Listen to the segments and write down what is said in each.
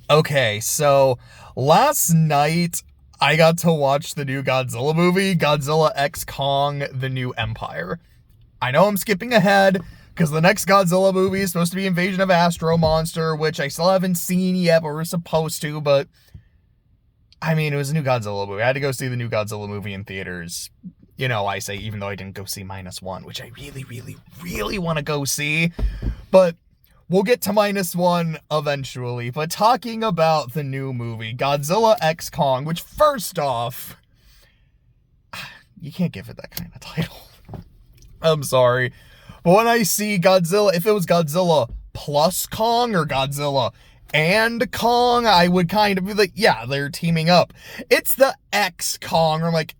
Okay, so last night I got to watch the new Godzilla movie, Godzilla X Kong: The New Empire. I know I'm skipping ahead because the next Godzilla movie is supposed to be Invasion of Astro Monster, which I still haven't seen yet, but we're supposed to. But I mean, it was a new Godzilla movie. I had to go see the new Godzilla movie in theaters. You know, I say, even though I didn't go see -1, which I really, really, really want to go see. But we'll get to -1 eventually. But talking about the new movie, Godzilla X Kong, which first off, you can't give it that kind of title. I'm sorry. But when I see Godzilla, if it was Godzilla plus Kong or Godzilla and Kong, I would kind of be like, yeah, they're teaming up. It's the X Kong. I'm like,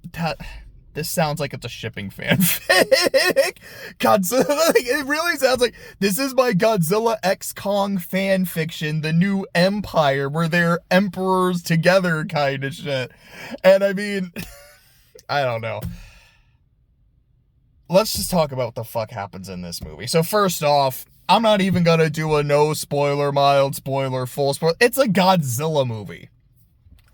this sounds like it's a shipping fanfic. Godzilla, it really sounds like this is my Godzilla X Kong fan fiction, the new empire, where they're emperors together kind of shit. And I mean, I don't know. Let's just talk about what the fuck happens in this movie. So first off, I'm not even gonna do a no spoiler, mild spoiler, full spoiler. It's a Godzilla movie.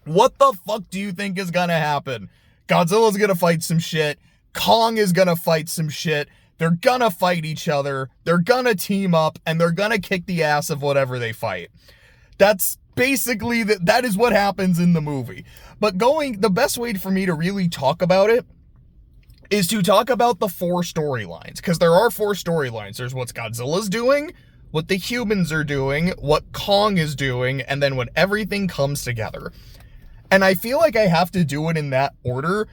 What the fuck do you think is gonna happen? Godzilla's gonna fight some shit. Kong is gonna fight some shit. They're gonna fight each other. They're gonna team up, and they're gonna kick the ass of whatever they fight. That's basically, that is what happens in the movie. But the best way for me to really talk about it is to talk about the 4 storylines, because there are 4 storylines. There's what Godzilla's doing, what the humans are doing, what Kong is doing, and then when everything comes together. And I feel like I have to do it in that order,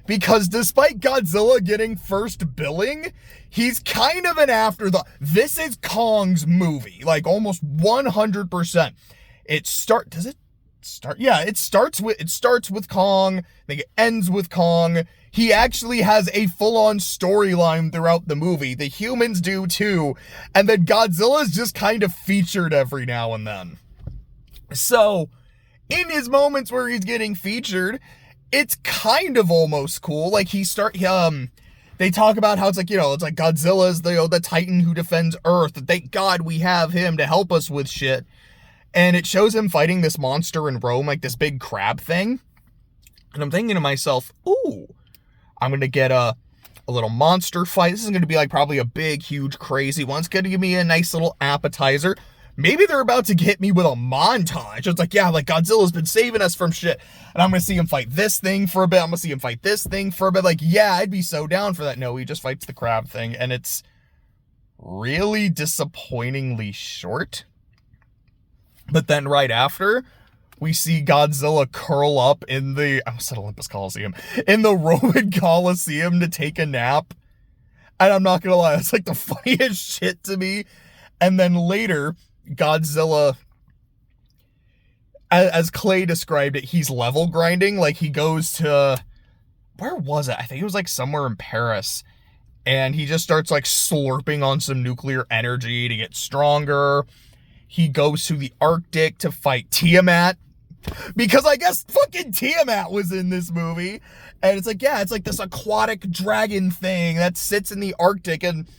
because despite Godzilla getting first billing, he's kind of an afterthought. This is Kong's movie, like almost 100%. Does it start? Yeah, it starts with Kong, then it ends with Kong. He actually has a full-on storyline throughout the movie. The humans do too. And then Godzilla's just kind of featured every now and then. So, in his moments where he's getting featured, it's kind of almost cool. Like they talk about how it's like, it's like Godzilla's the Titan who defends Earth. Thank God we have him to help us with shit. And it shows him fighting this monster in Rome, like this big crab thing. And I'm thinking to myself, ooh, I'm going to get a little monster fight. This is going to be like probably a big, huge, crazy one. It's going to give me a nice little appetizer. Maybe they're about to hit me with a montage. It's like, yeah, like Godzilla's been saving us from shit. And I'm going to see him fight this thing for a bit. I'm going to see him fight this thing for a bit. Like, yeah, I'd be so down for that. No, he just fights the crab thing. And it's really disappointingly short. But then right after, we see Godzilla curl up in I almost said Olympus Coliseum, in the Roman Coliseum to take a nap. And I'm not going to lie, that's like the funniest shit to me. And then later, Godzilla, as Clay described it, he's level grinding. Like he goes to, where was it? I think it was like somewhere in Paris. And he just starts like slurping on some nuclear energy to get stronger. He goes to the Arctic to fight Tiamat, because I guess fucking Tiamat was in this movie. And it's like, yeah, it's like this aquatic dragon thing that sits in the Arctic and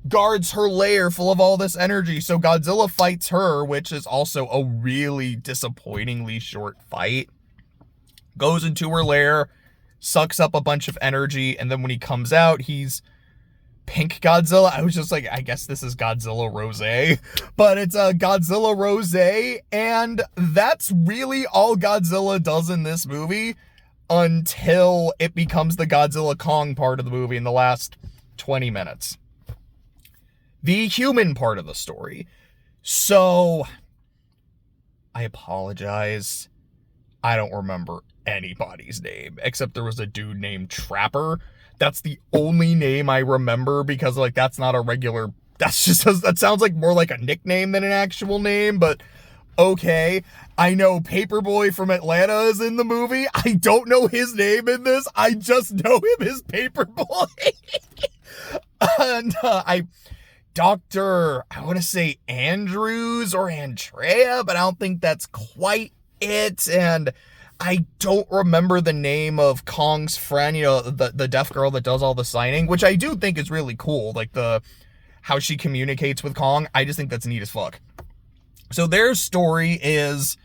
guards her lair full of all this energy. So Godzilla fights her, which is also a really disappointingly short fight. Goes into her lair, sucks up a bunch of energy, and then when he comes out, he's pink Godzilla. I was just like, I guess this is Godzilla Rosé, but it's a Godzilla Rosé, and that's really all Godzilla does in this movie until it becomes the Godzilla Kong part of the movie in the last 20 minutes. The human part of the story. So, I apologize. I don't remember anybody's name, except there was a dude named Trapper. That's the only name I remember, because like that's not a regular, that sounds like more like a nickname than an actual name, but okay. I know Paperboy from Atlanta is in the movie. I don't know his name in this. I just know him as Paperboy. And I want to say Andrews or Andrea, but I don't think that's quite it. And I don't remember the name of Kong's friend, the deaf girl that does all the signing, which I do think is really cool. Like how she communicates with Kong. I just think that's neat as fuck. So their story is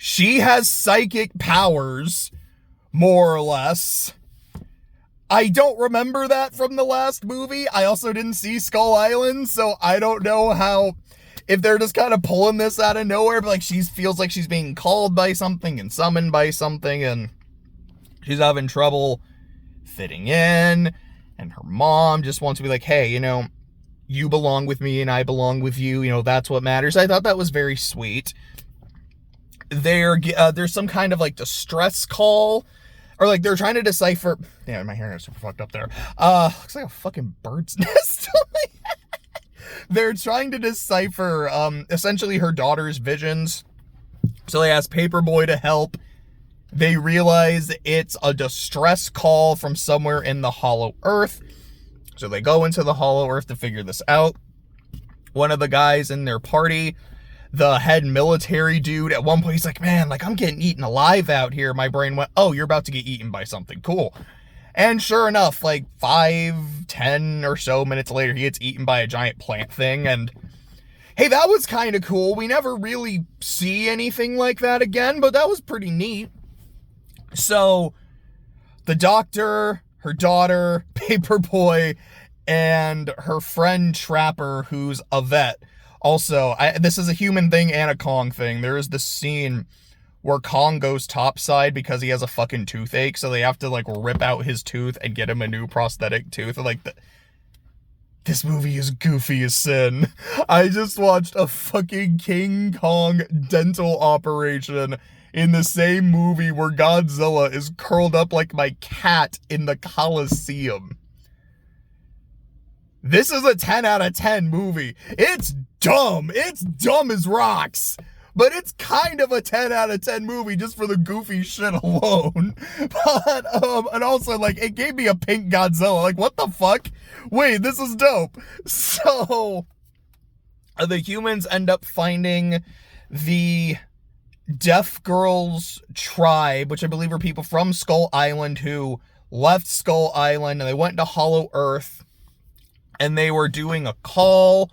She has psychic powers, more or less. I don't remember that from the last movie. I also didn't see Skull Island, so I don't know if they're just kind of pulling this out of nowhere, but like she feels like she's being called by something and summoned by something, and she's having trouble fitting in, and her mom just wants to be like, hey, you belong with me and I belong with you, that's what matters. I thought that was very sweet. There's some kind of like distress call, or like they're trying to decipher. Yeah, my hair is super fucked up there. Looks like a fucking bird's nest. They're trying to decipher essentially her daughter's visions. So they ask Paperboy to help. They realize it's a distress call from somewhere in the Hollow Earth. So they go into the Hollow Earth to figure this out. One of the guys in their party, the head military dude, at one point he's like, man, like I'm getting eaten alive out here. My brain went, oh, you're about to get eaten by something. Cool. And sure enough, like 5-10 or so minutes later, he gets eaten by a giant plant thing. And hey, that was kind of cool. We never really see anything like that again, but that was pretty neat. So the doctor, her daughter, Paperboy, and her friend Trapper, who's a vet. Also, this is a human thing and a Kong thing. There is this scene where Kong goes topside because he has a fucking toothache, so they have to like rip out his tooth and get him a new prosthetic tooth. Like, this movie is goofy as sin. I just watched a fucking King Kong dental operation in the same movie where Godzilla is curled up like my cat in the Coliseum. This is a 10 out of 10 movie. It's dumb. It's dumb as rocks. But it's kind of a 10 out of 10 movie just for the goofy shit alone. But, and also, like, it gave me a pink Godzilla. Like, what the fuck? Wait, this is dope. So, the humans end up finding the Deaf Girls tribe, which I believe are people from Skull Island who left Skull Island and they went to Hollow Earth. And they were doing a call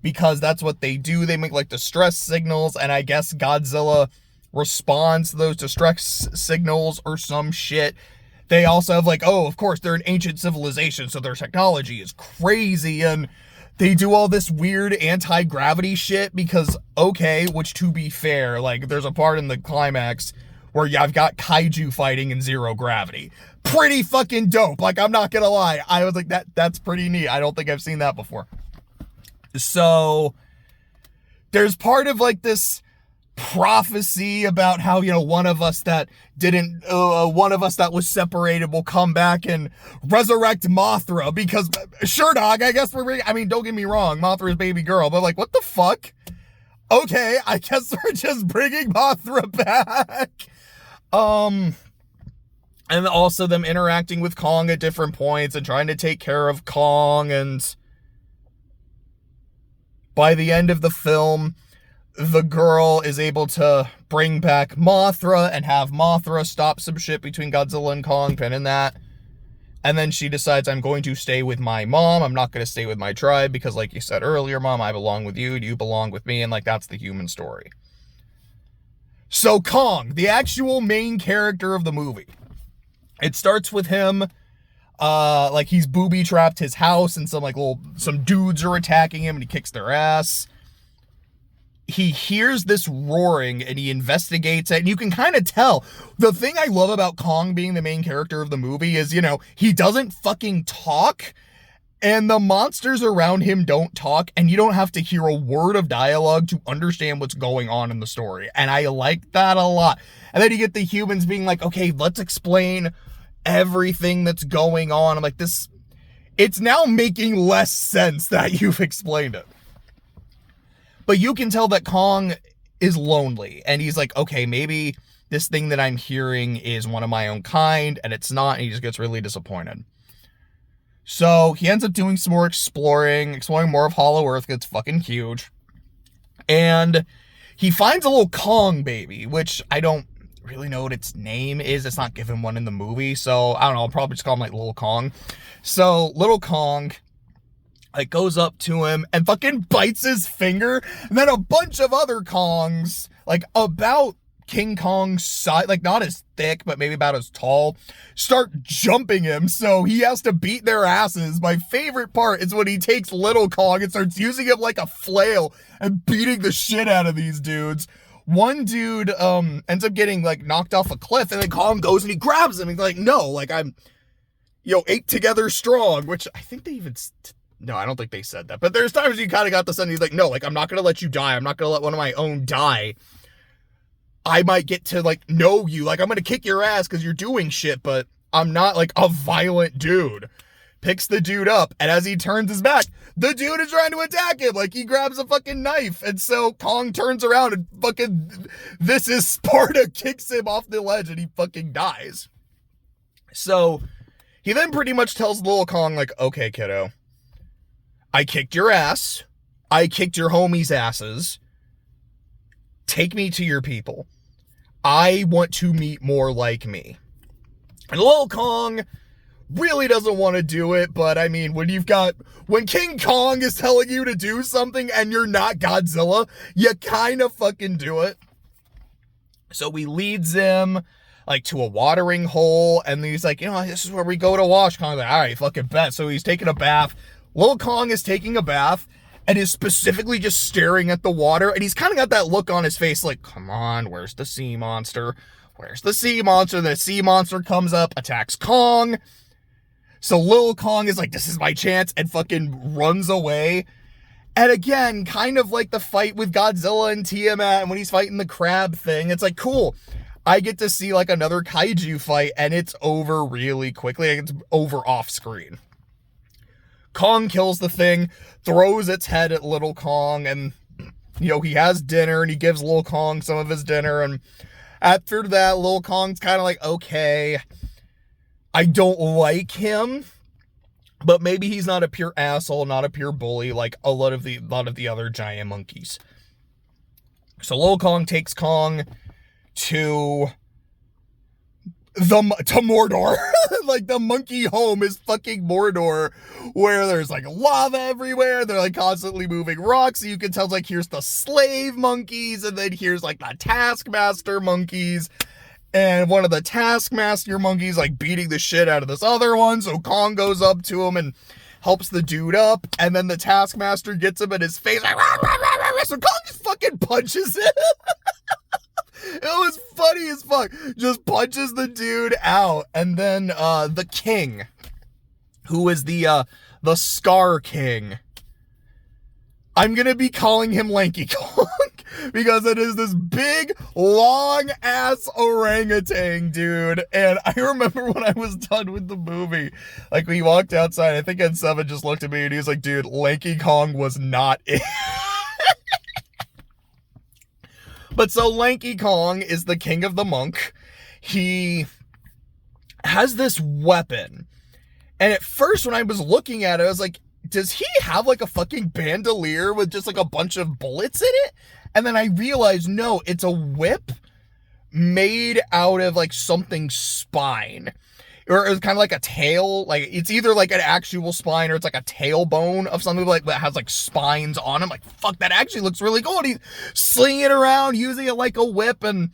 because that's what they do. They make like distress signals, and I guess Godzilla responds to those distress signals or some shit. They also have like, oh, of course, they're an ancient civilization, so their technology is crazy, and they do all this weird anti-gravity shit because, okay, which to be fair, like there's a part in the climax where I've got kaiju fighting in zero gravity. Pretty fucking dope. Like, I'm not gonna lie. I was like, that's pretty neat. I don't think I've seen that before. So there's part of like this prophecy about how, one of us that was separated will come back and resurrect Mothra because sure, dog, I guess don't get me wrong. Mothra's baby girl, but like, what the fuck? Okay, I guess we're just bringing Mothra back. And also them interacting with Kong at different points and trying to take care of Kong. And by the end of the film, the girl is able to bring back Mothra and have Mothra stop some shit between Godzilla and Kong, pinning that. And then she decides, I'm going to stay with my mom. I'm not going to stay with my tribe because, like you said earlier, Mom, I belong with you. You belong with me. And like, that's the human story. So Kong, the actual main character of the movie. It starts with him, like he's booby-trapped his house and some dudes are attacking him and he kicks their ass. He hears this roaring and he investigates it, and you can kind of tell. The thing I love about Kong being the main character of the movie is, he doesn't fucking talk, and the monsters around him don't talk, and you don't have to hear a word of dialogue to understand what's going on in the story, and I like that a lot. And then you get the humans being like, okay, let's explain everything that's going on. I'm like, it's now making less sense that you've explained it. But you can tell that Kong is lonely, and he's like, okay, maybe this thing that I'm hearing is one of my own kind, and it's not, and he just gets really disappointed. So he ends up doing some more exploring more of Hollow Earth. It's fucking huge. And he finds a little Kong baby, which I don't really know what its name is. It's not given one in the movie, so I don't know. I'll probably just call him like Little Kong. So Little Kong like goes up to him and fucking bites his finger, and then a bunch of other Kongs, like about King Kong's side, like not as thick, but maybe about as tall, start jumping him. So he has to beat their asses. My favorite part is when he takes little Kong and starts using him like a flail and beating the shit out of these dudes. One dude ends up getting like knocked off a cliff, and then Kong goes and he grabs him. He's like, no, like I'm, eight together strong, which I think they even, no, I don't think they said that. But there's times you kind of got the sense he's like, no, like I'm not going to let you die. I'm not going to let one of my own die. I might get to like know you. Like I'm going to kick your ass because you're doing shit, but I'm not like a violent dude. Picks the dude up, and as he turns his back, the dude is trying to attack him. Like he grabs a fucking knife, and so Kong turns around and fucking, this is Sparta, kicks him off the ledge, and he fucking dies. So he then pretty much tells little Kong like, okay, kiddo, I kicked your ass. I kicked your homies' asses. Take me to your people. I want to meet more like me. And little Kong really doesn't want to do it, but I mean, when King Kong is telling you to do something and you're not Godzilla, you kind of fucking do it. So he leads him like to a watering hole, and he's like, this is where we go to wash. Kong's like, all right, fucking bet. So he's taking a bath. Little Kong is taking a bath and is specifically just staring at the water, and he's kind of got that look on his face like, come on, where's the sea monster? Where's the sea monster? The sea monster comes up, attacks Kong. So Lil Kong is like, this is my chance, and fucking runs away. And again, kind of like the fight with Godzilla and Tiamat, and when he's fighting the crab thing, it's like, cool. I get to see like another kaiju fight, and it's over really quickly. Like, it's over off screen. Kong kills the thing, throws its head at Little Kong, and, he has dinner, and he gives Lil Kong some of his dinner, and after that, Lil Kong's kind of like, okay, I don't like him, but maybe he's not a pure asshole, not a pure bully like a lot of the other giant monkeys. So Lil Kong takes Kong to Mordor. Like the monkey home is fucking Mordor, where there's like lava everywhere. They're like constantly moving rocks. So you can tell like here's the slave monkeys, and then here's like the taskmaster monkeys. And one of the taskmaster monkeys like beating the shit out of this other one. So Kong goes up to him and helps the dude up. And then the taskmaster gets him in his face. Like, rah, rah, rah, rah, rah. So Kong just fucking punches him. It was funny as fuck. Just punches the dude out. And then the king, who is the Scar King. I'm going to be calling him Lanky Kong because it is this big, long-ass orangutan, dude. And I remember when I was done with the movie, like, we walked outside, I think Ed7 just looked at me and he was like, dude, Lanky Kong was not it. But so Lanky Kong is the king of the monk. He has this weapon. And at first, when I was looking at it, I was like, does he have like a fucking bandolier with just like a bunch of bullets in it? And then I realized, no, it's a whip made out of like something spine. Or it's kind of like a tail. Like it's either like an actual spine or it's like a tailbone of something like that has like spines on him. Like, fuck, that actually looks really cool. And he's slinging it around, using it like a whip. And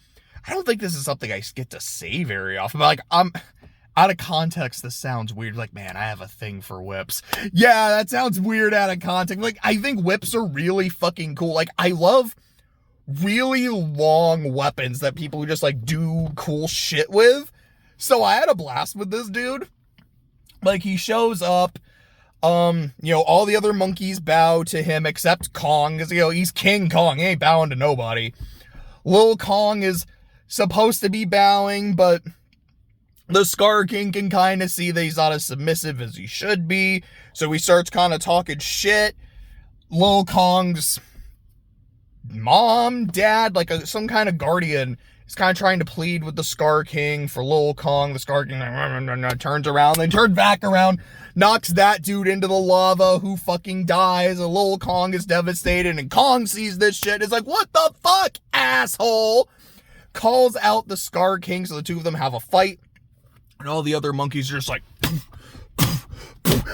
I don't think this is something I get to say very often. But like, I'm out of context, this sounds weird. Like, man, I have a thing for whips. Yeah, that sounds weird out of context. Like, I think whips are really fucking cool. Like, I love really long weapons that people who just like do cool shit with. So I had a blast with this dude. Like, he shows up, all the other monkeys bow to him except Kong, because, he's King Kong. He ain't bowing to nobody. Lil Kong is supposed to be bowing, but the Scar King can kind of see that he's not as submissive as he should be. So he starts kind of talking shit. Lil Kong's mom, dad, like some kind of guardian, is kind of trying to plead with the Scar King for Lil Kong. The Scar King turns around, then turns back around, knocks that dude into the lava, who fucking dies. And Lil Kong is devastated, and Kong sees this shit. It's like, what the fuck, asshole? Calls out the Scar King, so the two of them have a fight. And all the other monkeys are just like,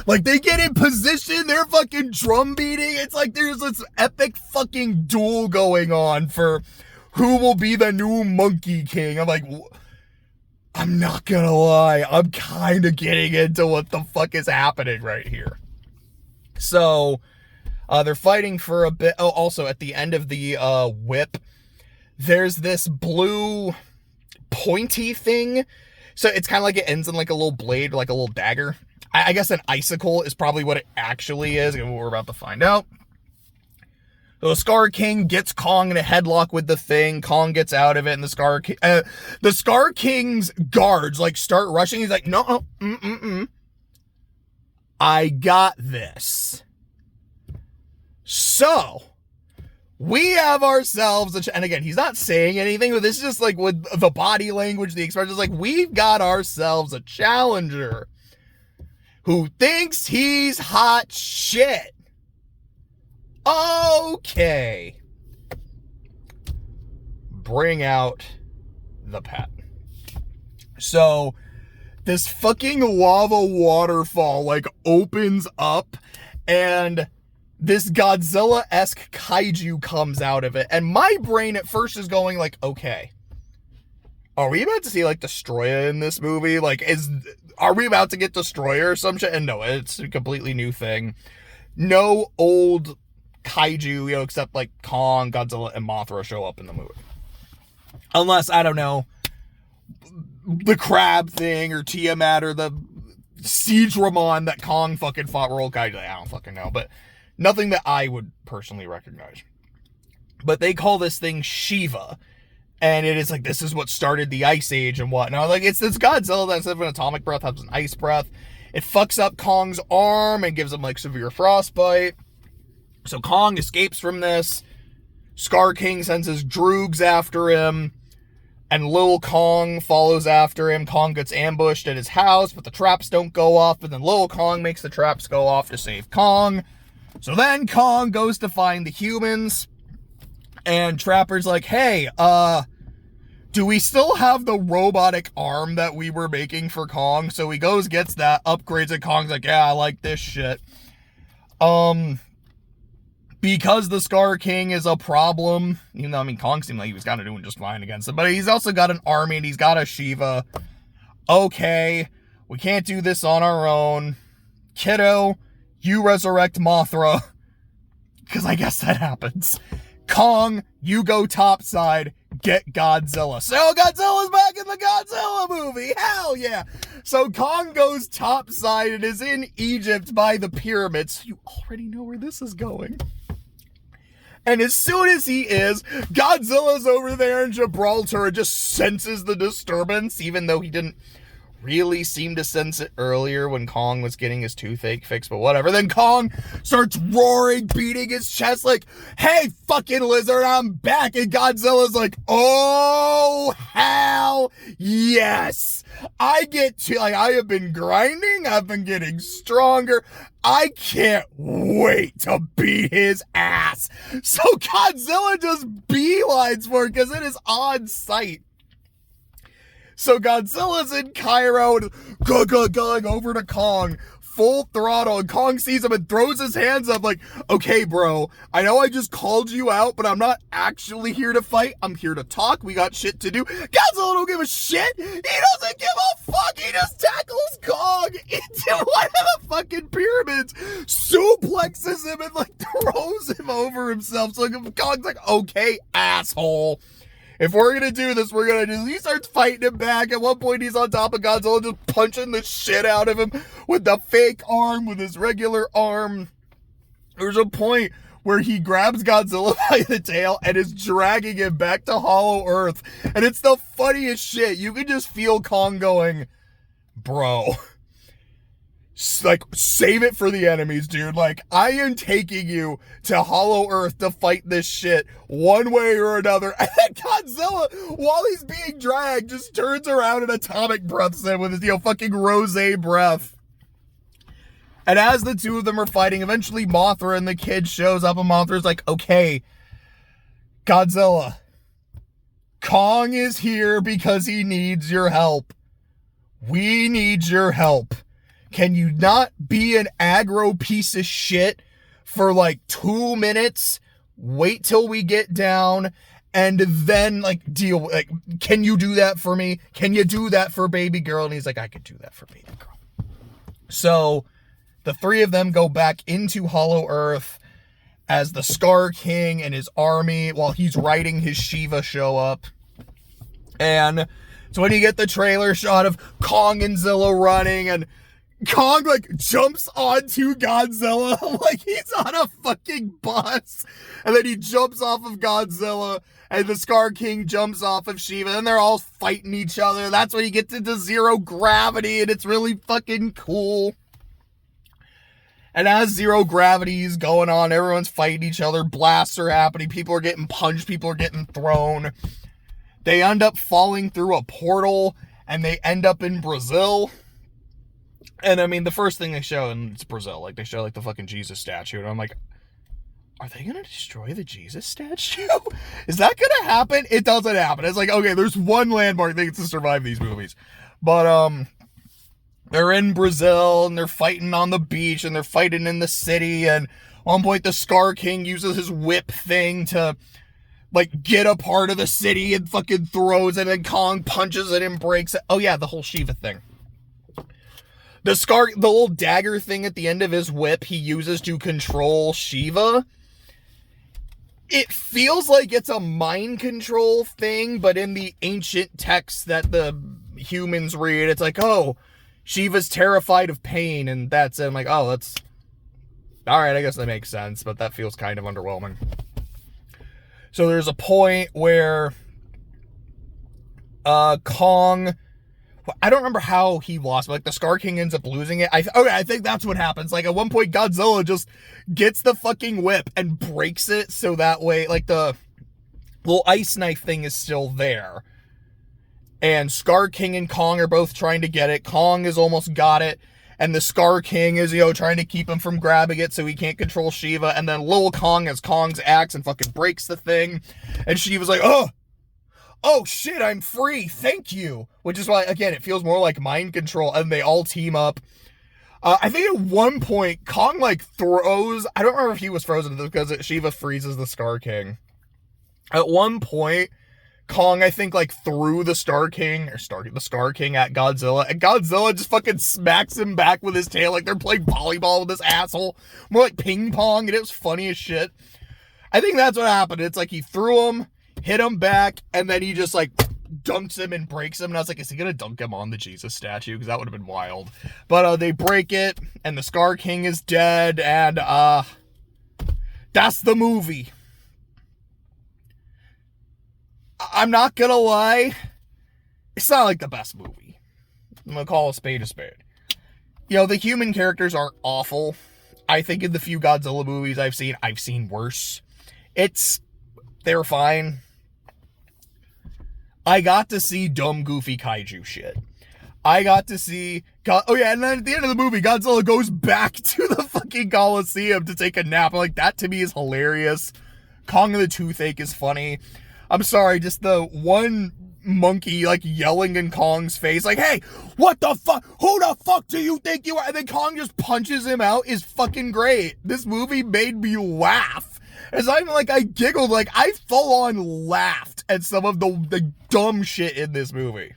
like they get in position, they're fucking drum beating. It's like there's this epic fucking duel going on for who will be the new Monkey King? I'm like, I'm not gonna lie, I'm kind of getting into what the fuck is happening right here. So, they're fighting for a bit. Oh, also, at the end of the whip, there's this blue pointy thing. So it's kind of like it ends in like a little blade, like a little dagger. I guess an icicle is probably what it actually is, and we're about to find out. So the Scar King gets Kong in a headlock with the thing. Kong gets out of it, and the Scar King's guards like start rushing. He's like, no, I got this. So we have ourselves, and again, he's not saying anything, but this is just like with the body language, the expression is like, we've got ourselves a challenger who thinks he's hot shit. Okay. Bring out the pet. So, this fucking lava waterfall, like, opens up, and this Godzilla-esque kaiju comes out of it. And my brain at first is going, like, okay, are we about to see, like, Destroyer in this movie? Like, are we about to get Destroyer or some shit? And no, it's a completely new thing. No old kaiju, except like Kong, Godzilla, and Mothra show up in the movie. Unless, I don't know, the crab thing or Tiamat or the Siege Ramon that Kong fucking fought were old kaiju. I don't fucking know, but nothing that I would personally recognize. But they call this thing Shiva. And it is like, this is what started the Ice Age and whatnot. Like, it's this Godzilla that instead of an atomic breath has an ice breath. It fucks up Kong's arm and gives him like severe frostbite. So Kong escapes from this. Scar King sends his droogs after him. And Lil Kong follows after him. Kong gets ambushed at his house, but the traps don't go off. And then Lil Kong makes the traps go off to save Kong. So then Kong goes to find the humans. And Trapper's like, hey, do we still have the robotic arm that we were making for Kong? So he goes, gets that, upgrades it. Kong's like, yeah, I like this shit. Because the Scar King is a problem, even though, I mean, Kong seemed like he was kind of doing just fine against it, but he's also got an army and he's got a Shiva. Okay, we can't do this on our own. Kiddo, you resurrect Mothra, because I guess that happens. Kong, you go topside, get Godzilla. So Godzilla's back in the Godzilla movie, hell yeah! So Kong goes topside and is in Egypt by the pyramids. You already know where this is going. And as soon as he is, Godzilla's over there in Gibraltar and just senses the disturbance, even though he didn't really seem to sense it earlier when Kong was getting his toothache fixed, but whatever. Then Kong starts roaring, beating his chest like, hey, fucking lizard, I'm back. And Godzilla's like, oh, hell yes. I have been grinding. I've been getting stronger. I can't wait to beat his ass. So Godzilla just beelines for it because it is on sight. So Godzilla's in Cairo and going over to Kong, full throttle, and Kong sees him and throws his hands up like, okay, bro, I know I just called you out, but I'm not actually here to fight. I'm here to talk. We got shit to do. Godzilla don't give a shit. He doesn't give a fuck. He just tackles Kong into one of the fucking pyramids, suplexes him, and like throws him over himself. So Kong's like, okay, asshole. If we're going to do this, we're going to do this. He starts fighting him back. At one point, he's on top of Godzilla, just punching the shit out of him with the fake arm, with his regular arm. There's a point where he grabs Godzilla by the tail and is dragging him back to Hollow Earth. And it's the funniest shit. You can just feel Kong going, bro, like, save it for the enemies, dude. Like, I am taking you to Hollow Earth to fight this shit one way or another. And then Godzilla, while he's being dragged, just turns around and atomic breaths him with his, fucking rosé breath. And as the two of them are fighting, eventually Mothra and the kid shows up, and Mothra's like, okay, Godzilla, Kong is here because he needs your help. We need your help. Can you not be an aggro piece of shit for like 2 minutes? Wait till we get down and then, like, deal, like, can you do that for me? Can you do that for baby girl? And he's like, I could do that for baby girl. So the three of them go back into Hollow Earth as the Scar King and his army, while he's riding his Shiva, show up. And so when you get the trailer shot of Kong and Zilla running, and Kong, like, jumps onto Godzilla like he's on a fucking bus. And then he jumps off of Godzilla, and the Scar King jumps off of Shiva, and they're all fighting each other. That's when you get into zero gravity, and it's really fucking cool. And as zero gravity is going on, everyone's fighting each other, blasts are happening, people are getting punched, people are getting thrown. They end up falling through a portal, and they end up in Brazil. And I mean, the first thing they show, and it's Brazil, like, they show, like, the fucking Jesus statue, and I'm like, are they gonna destroy the Jesus statue? Is that gonna happen? It doesn't happen. It's like, okay, there's one landmark that gets to survive these movies. But, they're in Brazil, and they're fighting on the beach, and they're fighting in the city, and at one point the Scar King uses his whip thing to, like, get a part of the city and fucking throws it, and Kong punches it and breaks it. Oh yeah, the whole Shiva thing. The little dagger thing at the end of his whip he uses to control Shiva. It feels like it's a mind control thing, but in the ancient texts that the humans read, it's like, oh, Shiva's terrified of pain, and that's it. I'm like, oh, that's... Alright, I guess that makes sense, but that feels kind of underwhelming. So there's a point where Kong... I don't remember how he lost, but, like, the Scar King ends up losing it. I think that's what happens. Like, at one point, Godzilla just gets the fucking whip and breaks it, so that way, like, the little ice knife thing is still there. And Scar King and Kong are both trying to get it. Kong has almost got it, and the Scar King is, trying to keep him from grabbing it so he can't control Shiva, and then Lil Kong has Kong's axe and fucking breaks the thing, and Shiva's like, oh shit, I'm free, thank you. Which is why, again, it feels more like mind control, and they all team up. I think at one point, Kong, like, throws... I don't remember if he was frozen because Shiva freezes the Scar King. At one point, Kong, I think, like, threw the Scar King at Godzilla, and Godzilla just fucking smacks him back with his tail like they're playing volleyball with this asshole. More like ping pong, and it was funny as shit. I think that's what happened. It's like he threw him, hit him back, and then he just, like, dunks him and breaks him, and I was like, is he gonna dunk him on the Jesus statue? Because that would have been wild. But they break it, and the Scar King is dead, and that's the movie. I'm not gonna lie, it's not like the best movie. I'm gonna call a spade a spade. The human characters aren't awful. I think in the few Godzilla movies I've seen worse. They're fine. I got to see dumb, goofy kaiju shit. I got to see... Oh yeah, and then at the end of the movie, Godzilla goes back to the fucking Coliseum to take a nap. Like, that to me is hilarious. Kong the Toothache is funny. I'm sorry, just the one monkey, like, yelling in Kong's face, like, hey, what the fuck? Who the fuck do you think you are? And then Kong just punches him out is fucking great. This movie made me laugh. As I giggled, like, I full on laughed at some of the dumb shit in this movie.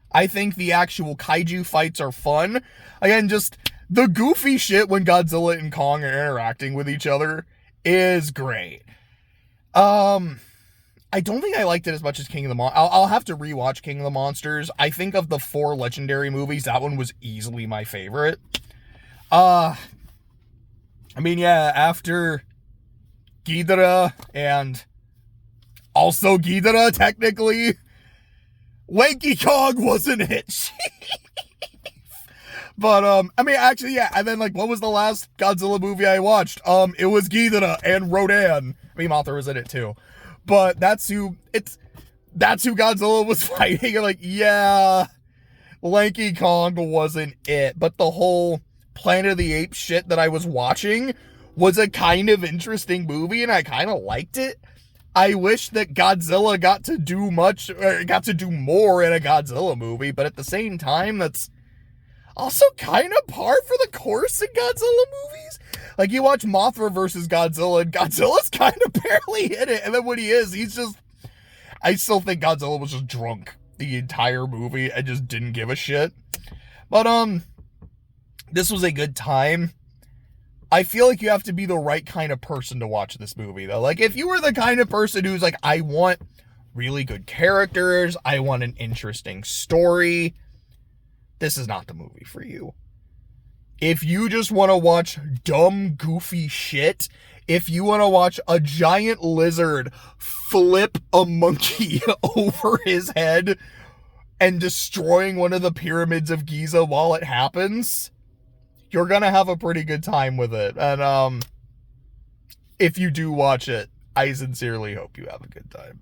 I think the actual kaiju fights are fun. Again, just the goofy shit when Godzilla and Kong are interacting with each other is great. I don't think I liked it as much as King of the Monsters. I'll have to rewatch King of the Monsters. I think of the 4 legendary movies, that one was easily my favorite. I mean, yeah, after Ghidorah, and also Ghidorah, technically, Lanky Kong wasn't it. But, I mean, actually, yeah, and then, like, what was the last Godzilla movie I watched? It was Ghidorah and Rodan. I mean, Mothra was in it, too. But that's who Godzilla was fighting, and, like, yeah, Lanky Kong wasn't it. But the whole Planet of the Apes shit that I was watching was a kind of interesting movie, and I kind of liked it. I wish that Godzilla got to do more in a Godzilla movie, but at the same time, that's also kind of par for the course in Godzilla movies. Like, you watch Mothra versus Godzilla, and Godzilla's kind of barely hit it. And then when he is, he's just... I still think Godzilla was just drunk the entire movie and just didn't give a shit. But, this was a good time. I feel like you have to be the right kind of person to watch this movie, though. Like, if you were the kind of person who's like, I want really good characters, I want an interesting story, this is not the movie for you. If you just want to watch dumb, goofy shit, if you want to watch a giant lizard flip a monkey over his head and destroying one of the pyramids of Giza while it happens, you're gonna have a pretty good time with it. And if you do watch it, I sincerely hope you have a good time.